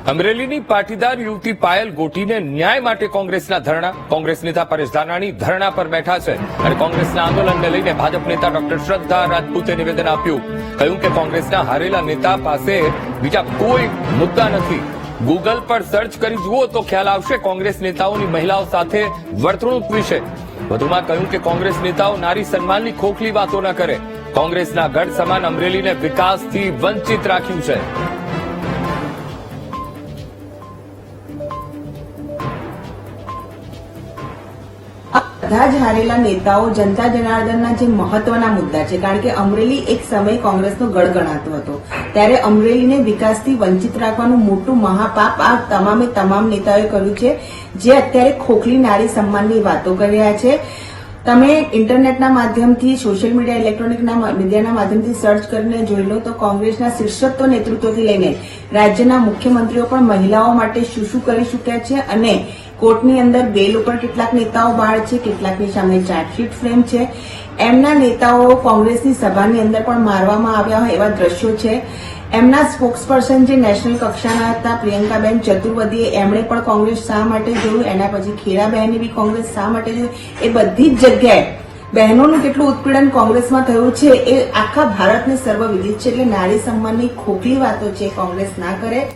અમરેલીની પાટીદાર યુવતી પાયલ ગોટીને ન્યાય માટે કોંગ્રેસના ધરણા. કોંગ્રેસ નેતા પરેશ ધાનાણી ધરણા પર બેઠા છે અને કોંગ્રેસના આંદોલનને લઈને ભાજપ નેતા ડોક્ટર શ્રદ્ધા રાજપૂતે નિવેદન આપ્યું. કહ્યું કે કોંગ્રેસના હારેલા નેતા પાસે બીજા કોઈ મુદ્દા નથી. ગૂગલ પર સર્ચ કરી જુઓ તો ખ્યાલ આવશે કોંગ્રેસ નેતાઓની મહિલાઓ સાથે વર્તણૂક વિશે. વધુમાં કહ્યું કે કોંગ્રેસ નેતાઓ નારી સન્માનની ખોખલી વાતો ન કરે. કોંગ્રેસના ગઢ સમાન અમરેલીને વિકાસથી વંચિત રાખ્યું છે. બધા જ હારેલા નેતાઓ જનતા જનાર્દનના જે મહત્વના મુદ્દા છે, કારણ કે અમરેલી એક સમય કોંગ્રેસનો ગઢ ગણાતો હતો, ત્યારે અમરેલીને વિકાસથી વંચિત રાખવાનું મોટું મહાપાપ આ તમામ નેતાઓએ કર્યું છે, જે અત્યારે ખોખલી નારી સન્માનની વાતો કરી રહ્યા છે. તમે ઇન્ટરનેટના માધ્યમથી, સોશિયલ મીડિયા, ઇલેક્ટ્રોનિક મીડિયાના માધ્યમથી સર્ચ કરીને જોઈ લો તો કોંગ્રેસના શીર્ષસ્થ નેતૃત્વથી લઈને રાજ્યના મુખ્યમંત્રીઓ પણ મહિલાઓ માટે શું કરી ચૂક્યા છે અને કોર્ટની અંદર બેલ ઉપર કેટલાક નેતાઓ બહાર છે, કેટલાકની સામે ચાર્જશીટ ફ્રેમ છે. એમના નેતાઓ કોંગ્રેસની સભાની અંદર પણ મારવામાં આવ્યા હોય એવા દ્રશ્યો છે. એમના સ્પોક્સપર્સન જે નેશનલ કક્ષાના હતા પ્રિયંકાબેન ચતુર્વેદીએ, એમણે પણ કોંગ્રેસ શા માટે જોયું, એના પછી ખેડાબહેને બી કોંગ્રેસ શા માટે જોયું, એ બધી જ જગ્યાએ બહેનોનું કેટલું ઉત્પીડન કોંગ્રેસમાં થયું છે એ આખા ભારતને સર્વવિદિત છે. એટલે નારી સન્માનની ખોખલી વાતો છે કોંગ્રેસ ના કરે.